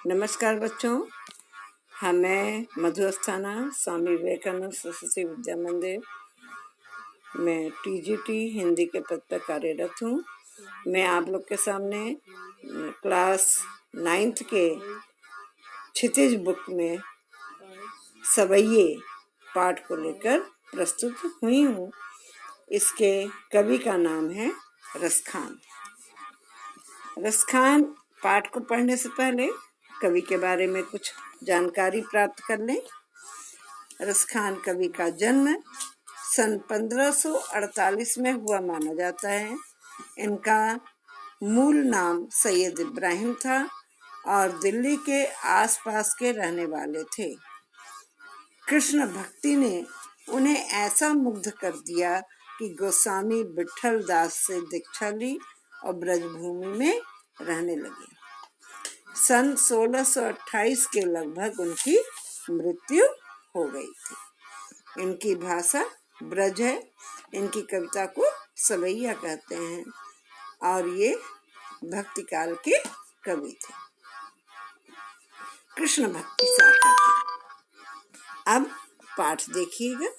नमस्कार बच्चों, मैं मधु अस्थाना स्वामी विवेकानंद सरस्वती विद्या मंदिर में टीजीटी हिंदी के पद पर कार्यरत हूँ। मैं आप लोग के सामने क्लास 9th के क्षितिज बुक में सवैये पाठ को लेकर प्रस्तुत हुई हूँ। इसके कवि का नाम है रसखान। रसखान पाठ को पढ़ने से पहले कवि के बारे में कुछ जानकारी प्राप्त कर लें। रसखान कवि का जन्म सन 1548 में हुआ माना जाता है। इनका मूल नाम सैयद इब्राहिम था और दिल्ली के आसपास के रहने वाले थे। कृष्ण भक्ति ने उन्हें ऐसा मुग्ध कर दिया कि गोस्वामी विठल दास से दीक्षा ली और ब्रजभूमि में रहने लगे। सन 1628 के लगभग उनकी मृत्यु हो गई थी। इनकी भाषा ब्रज है। इनकी कविता को सवैया कहते हैं और ये भक्ति काल के कवि थे, कृष्ण भक्ति शाखा के। अब पाठ देखिएगा।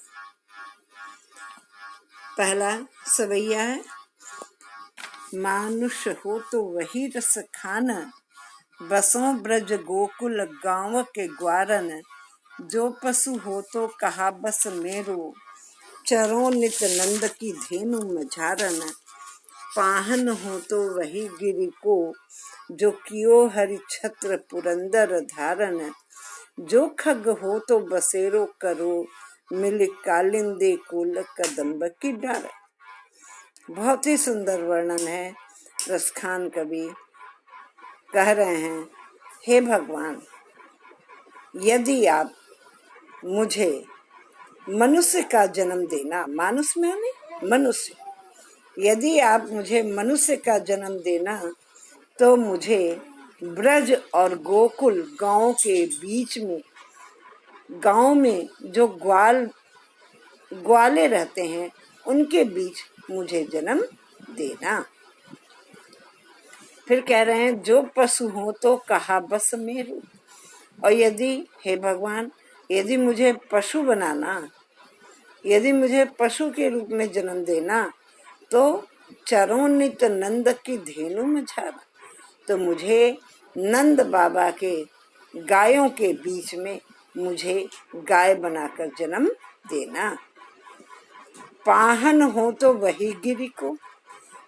पहला सवैया है। मानुष हो तो वही रस खाना, बसों ब्रज गोकुल गांव के ग्वारन। जो पशु हो तो कहा बस मेरो, चरो नित नंद की धेनु मझारन। पाहन हो तो वही गिरि को, जो कियो हरि छत्र पुरंदर धारन। जो खग हो तो बसेरो करो, मिल कालिंदे कुल कदम्ब की डार। बहुत ही सुंदर वर्णन है। रसखान कवि कह रहे हैं, हे भगवान, यदि आप मुझे मनुष्य का जन्म देना, मानुष में हमें मनुष्य, यदि आप मुझे मनुष्य का जन्म देना तो मुझे ब्रज और गोकुल गांव के बीच में, गांव में जो ग्वाले रहते हैं उनके बीच मुझे जन्म देना। फिर कह रहे हैं, जो पशु हो तो कहा बस मेरो। और यदि, हे भगवान, यदि मुझे पशु बनाना, यदि मुझे पशु के रूप में जन्म देना तो चरोनित नंद की धेनु मझारा, तो मुझे नंद बाबा के गायों के बीच में मुझे गाय बनाकर जन्म देना। पाहन हो तो वही गिरि को।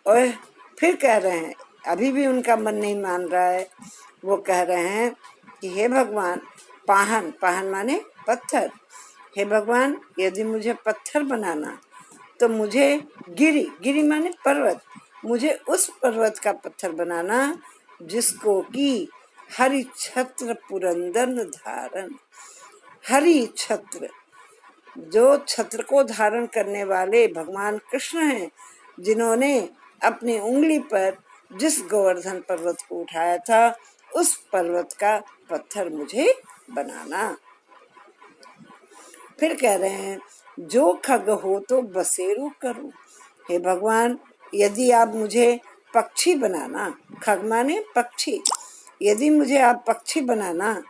और फिर कह रहे हैं, अभी भी उनका मन नहीं मान रहा है। वो कह रहे हैं कि हे भगवान, पाहन, पाहन माने पत्थर, हे भगवान, यदि मुझे पत्थर बनाना तो मुझे गिरि, गिरि माने पर्वत, मुझे उस पर्वत का पत्थर बनाना जिसको कि हरि छत्र पुरंदर धारण। हरि छत्र, जो छत्र को धारण करने वाले भगवान कृष्ण हैं, जिन्होंने अपनी उंगली पर जिस गोवर्धन पर्वत को उठाया था उस पर्वत का पत्थर मुझे बनाना। फिर कह रहे हैं, जो खग हो तो बसेरो करो। हे भगवान, यदि आप मुझे पक्षी बनाना, खग माने पक्षी, यदि मुझे आप पक्षी बनाना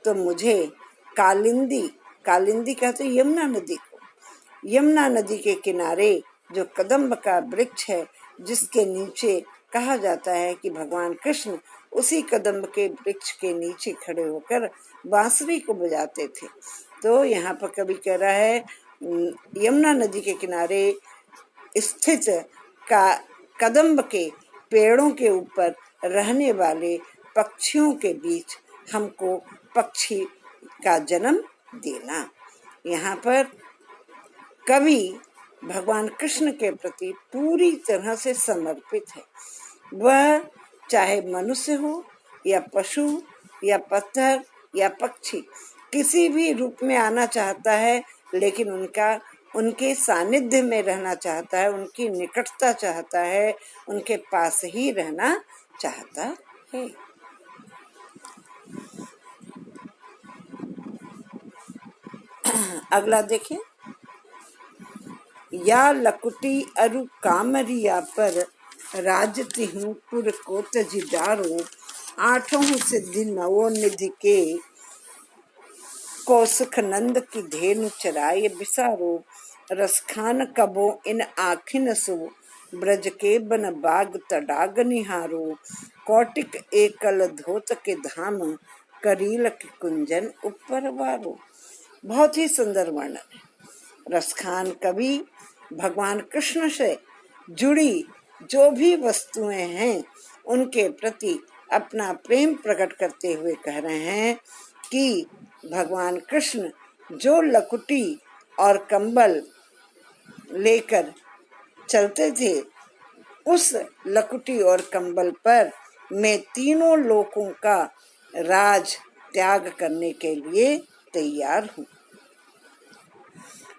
तो मुझे कालिंदी, कालिंदी कहते यमुना नदी को, यमुना नदी के किनारे जो कदम्ब का वृक्ष है, जिसके नीचे कहा जाता है कि भगवान कृष्ण उसी कदम्ब के वृक्ष के नीचे खड़े होकर बांसुरी को बजाते थे। तो यहाँ पर कवि कह रहा है, यमुना नदी के किनारे स्थित का कदम्ब के पेड़ों के ऊपर रहने वाले पक्षियों के बीच हमको पक्षी का जन्म देना। यहाँ पर कवि भगवान कृष्ण के प्रति पूरी तरह से समर्पित है। वह चाहे मनुष्य हो या पशु या पत्थर या पक्षी, किसी भी रूप में आना चाहता है, लेकिन उनके सानिध्य में रहना चाहता है, उनकी निकटता चाहता है, उनके पास ही रहना चाहता है। अगला देखिए। या लकुटी अरु कामरिया पर, राजति हूँ पुर को तजिडारो। आठों सिद्धि नवो निधि के, कौशिक नंद की धेनु चराय बिसारो, रसखान कबो इन आखिन सो, ब्रज के बन बाग तडाग निहारो, कौटिक एकल धोत के धाम, करील के कुंजन ऊपर वारो। बहुत ही सुंदर वर्णन है। रसखान कवि भगवान कृष्ण से जुड़ी जो भी वस्तुएं हैं उनके प्रति अपना प्रेम प्रकट करते हुए कह रहे हैं कि भगवान कृष्ण जो लकुटी और कंबल लेकर चलते थे, उस लकुटी और कंबल पर मैं तीनों लोकों का राज त्याग करने के लिए तैयार हूँ।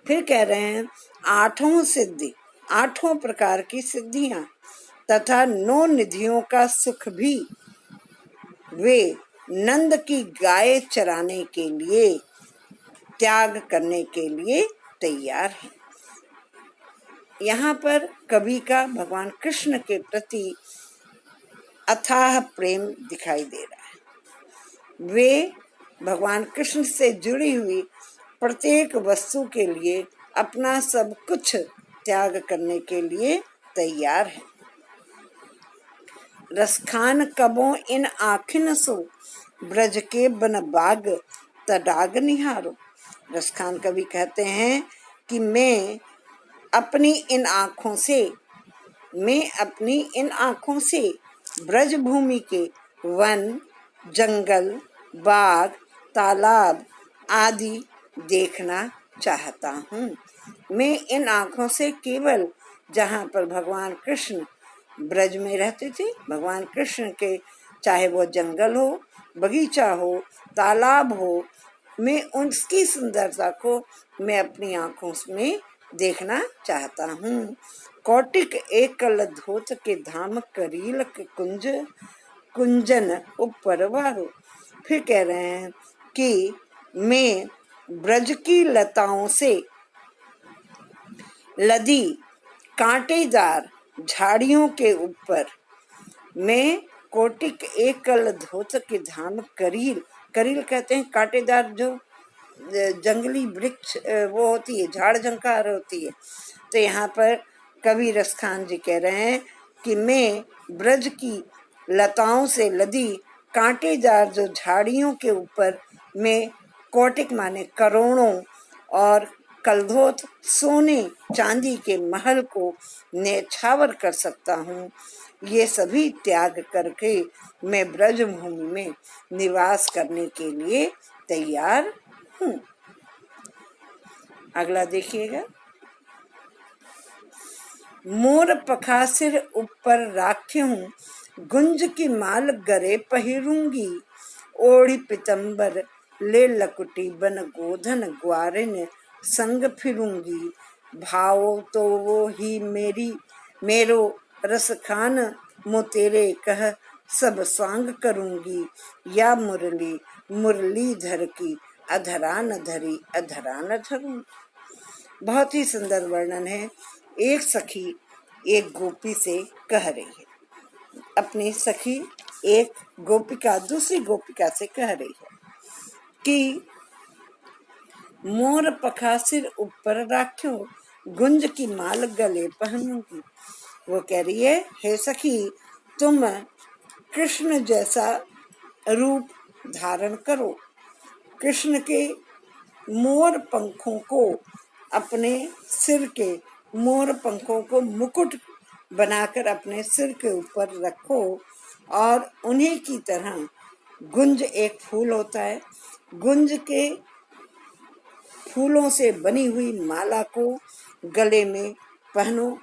फिर कह रहे हैं आठों सिद्धि, आठों प्रकार की सिद्धियां तथा 9 निधियों का सुख भी वे नंद की गाय चराने के लिए त्याग करने के लिए तैयार हैं। यहाँ पर कवि का भगवान कृष्ण के प्रति अथाह प्रेम दिखाई दे रहा है। वे भगवान कृष्ण से जुड़ी हुई प्रत्येक वस्तु के लिए अपना सब कुछ त्याग करने के लिए तैयार है। रसखान कबो इन आखिन सो, ब्रज के बन बाग तडाग निहारो। रसखान कवि कहते हैं कि मैं अपनी इन आँखों से ब्रज भूमि के वन, जंगल, बाग, तालाब आदि देखना चाहता हूँ। मैं इन आँखों से केवल जहाँ पर भगवान कृष्ण ब्रज में रहते थे, भगवान कृष्ण के चाहे वो जंगल हो, बगीचा हो, तालाब हो, मैं उसकी सुंदरता को मैं अपनी आँखों में देखना चाहता हूँ। कौटिक एकल धोत के धाम, करील के कुंजन ऊपर वारो। फिर कह रहे हैं कि मैं ब्रज की लताओं से लदी कांटेदार झाड़ियों के ऊपर, मैं कोटिक एकल धोत के धाम, करील कहते हैं कांटेदार जो जंगली वृक्ष वो होती है, झाड़ झंकार होती है। तो यहाँ पर कवि रसखान जी कह रहे हैं कि मैं ब्रज की लताओं से लदी कांटेदार जो झाड़ियों के ऊपर मैं कोटिक माने करोड़ों और कलधोत सोने चांदी के महल को नेछावर कर सकता हूँ। ये सभी त्याग करके मैं ब्रज भूमि में निवास करने के लिए तैयार हूँ। अगला देखिएगा। मोर पखासिर ऊपर राख्यूं, गुंज की माल गरे पहिरूंगी, ओढ़ी पितंबर ले लकुटी बन गोधन ग्वारिन संग फिरूंगी, भाव तो वो ही मेरो रसखान मोतेरे कह सब सांग करूंगी, या मुरली धर की अधरान धरी अधरान धरूंगी। बहुत ही सुंदर वर्णन है। एक सखी एक गोपी से कह रही है, अपनी सखी एक गोपिका दूसरी गोपिका से कह रही है कि मोर पखासिर ऊपर राख्यो, गुंज की माल गले पहनूंगी। वो कह रही है, हे सखी तुम कृष्ण जैसा रूप धारण करो, कृष्ण के मोर पंखों को अपने सिर के मोर पंखों को मुकुट बनाकर अपने सिर के ऊपर रखो, और उन्हीं की तरह गुंज एक फूल होता है, गुंज के फूलों से बनी हुई माला को गले में पहनो।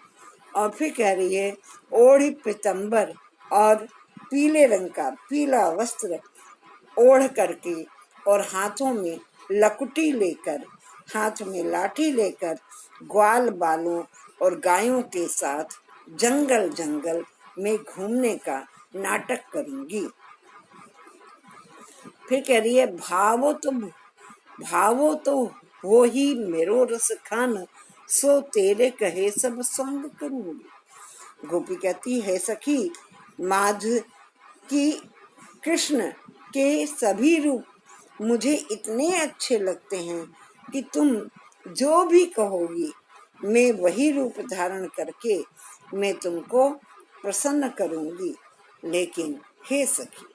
और फिर कह रही है, ओढ़ी पीतंबर और पीले रंग का पीला वस्त्र ओढ़ करके और हाथों में लकुटी लेकर, हाथ में लाठी लेकर, ग्वाल बालों और गायों के साथ जंगल जंगल में घूमने का नाटक करूंगी। फिर कह रही है, भावो तो वो ही मेरो रस खान, सो तेरे कहे सब संग करूंगी। गोपी कहती है, सखी माध की कृष्ण के सभी रूप मुझे इतने अच्छे लगते हैं कि तुम जो भी कहोगी मैं वही रूप धारण करके मैं तुमको प्रसन्न करूंगी। लेकिन हे सखी,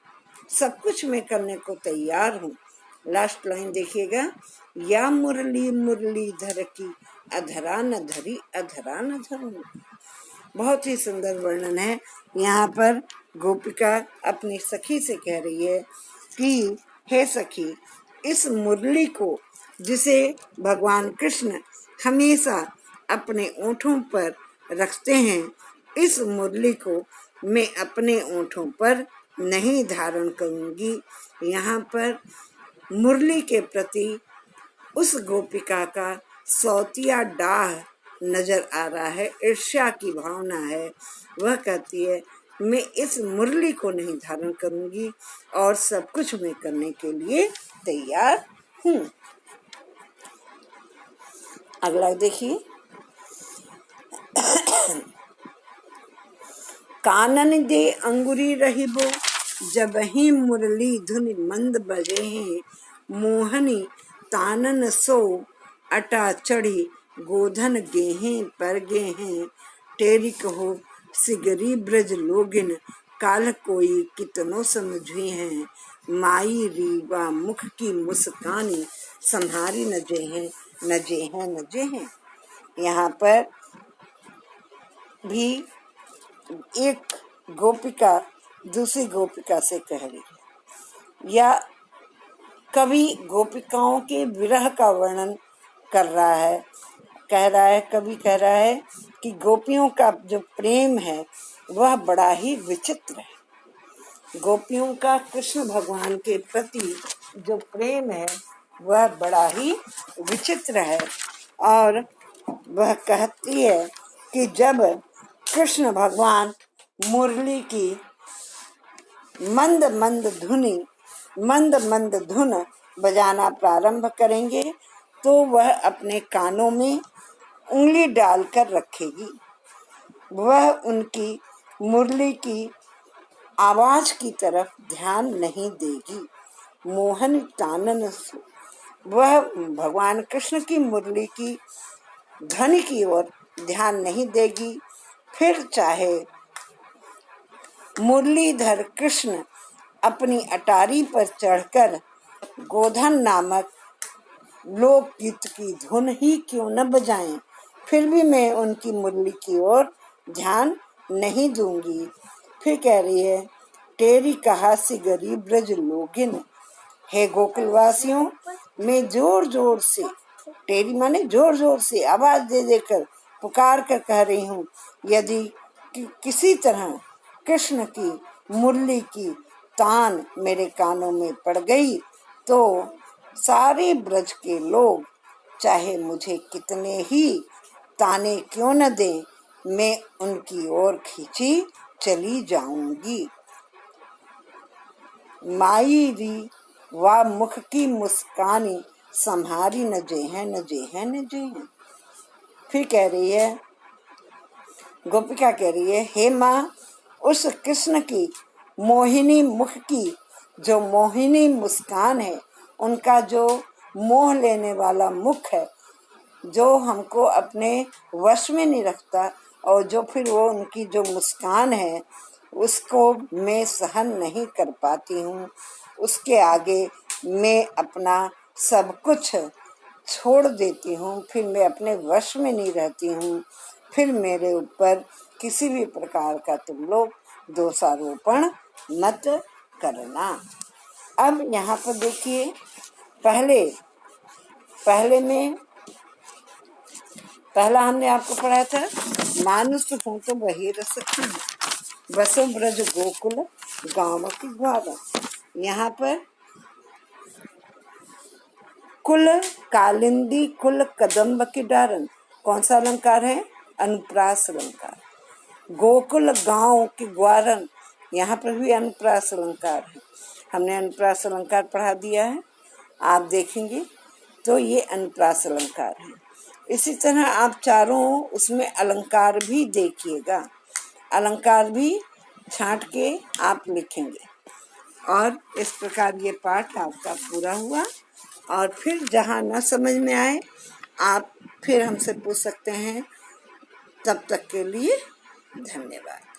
सब कुछ मैं करने को तैयार हूँ। लास्ट लाइन देखिएगा, या मुरली मुरलीधर की अधरा न धरी अधरा न धरूं। बहुत ही सुंदर वर्णन है। यहाँ पर गोपिका अपनी सखी से कह रही है कि हे सखी, इस मुरली को जिसे भगवान कृष्ण हमेशा अपने ओंठों पर रखते हैं, इस मुरली को मैं अपने ओंठों पर नहीं धारण करूंगी। यहाँ पर मुरली के प्रति उस गोपिका का सौतिया डाह नजर आ रहा है, ईर्ष्या की भावना है। वह कहती है मैं इस मुरली को नहीं धारण करूंगी और सब कुछ मैं करने के लिए तैयार हूँ। अगला देखिए, कानन दे अंगुरी रहिबो जब ही मुरली धुन मंद बजे हैं, मोहनी तानन सो अटा चढ़ी गोधन गेहें पर गेहें, टेरी कहो सिगरी ब्रज लोगिन काल कोई कितनो समझे हैं, माई रीवा मुख की मुस्कानी संहारी नजे हैं नजे हैं नजे हैं। यहाँ पर भी एक गोपिका दूसरी गोपिका से कह रही है, या कवि गोपिकाओं के विरह का वर्णन कर रहा है। कवि कह रहा है कि गोपियों का जो प्रेम है वह बड़ा ही विचित्र है। गोपियों का कृष्ण भगवान के प्रति जो प्रेम है वह बड़ा ही विचित्र है। और वह कहती है कि जब कृष्ण भगवान मुरली की मंद मंद धुन बजाना प्रारंभ करेंगे तो वह अपने कानों में उंगली डालकर रखेगी। वह उनकी मुरली की आवाज की तरफ ध्यान नहीं देगी। मोहन तानन, वह भगवान कृष्ण की मुरली की ध्वनि की ओर ध्यान नहीं देगी। फिर चाहे मुरलीधर कृष्ण अपनी अटारी पर चढ़कर गोधन नामक लोकगीत की धुन ही क्यों न बजाएं, फिर भी मैं उनकी मुरली की ओर ध्यान नहीं दूंगी। फिर कह रही है, तेरी कहा सी गरीब ब्रज लोगिन, हे गोकुलवासियों, मैं जोर जोर से, तेरी माने जोर जोर से आवाज दे देकर पुकार कर कह रही हूँ, यदि किसी तरह कृष्ण की मुरली की तान मेरे कानों में पड़ गई तो सारे ब्रज के लोग चाहे मुझे कितने ही ताने क्यों न दें, मैं उनकी ओर खींची चली जाऊंगी। माई री वा मुख की मुस्कानी संहारी न जे हैं न जे हैं न जे हैं। फिर कह रही है, गोपिका कह रही है, हे माँ, उस कृष्ण की मोहिनी मुख की जो मोहिनी मुस्कान है, उनका जो मोह लेने वाला मुख है, जो हमको अपने वश में नहीं रखता, और जो फिर वो उनकी जो मुस्कान है उसको मैं सहन नहीं कर पाती हूँ। उसके आगे मैं अपना सब कुछ छोड़ देती हूँ, फिर मैं अपने वश में नहीं रहती हूँ। फिर मेरे ऊपर किसी भी प्रकार का तुम लोग दोषारोपण मत करना। अब यहाँ पर देखिए, पहला हमने आपको पढ़ा था, मानुष हूँ तो वही रस बसो ब्रज गोकुल गाँव की ग्वारा। यहाँ पर कुल कालिंदी कुल कदम्ब की डारन, कौन सा अलंकार है? अनुप्रास अलंकार। गोकुल गांव की ग्वारन, यहाँ पर भी अनुप्रास अलंकार है। हमने अनुप्रास अलंकार पढ़ा दिया है, आप देखेंगे तो ये अनुप्रास अलंकार है। इसी तरह आप चारों उसमें अलंकार भी देखिएगा, अलंकार भी छांट के आप लिखेंगे। और इस प्रकार ये पाठ आपका पूरा हुआ। और फिर जहाँ न समझ में आए आप फिर हमसे पूछ सकते हैं। तब तक के लिए धन्यवाद।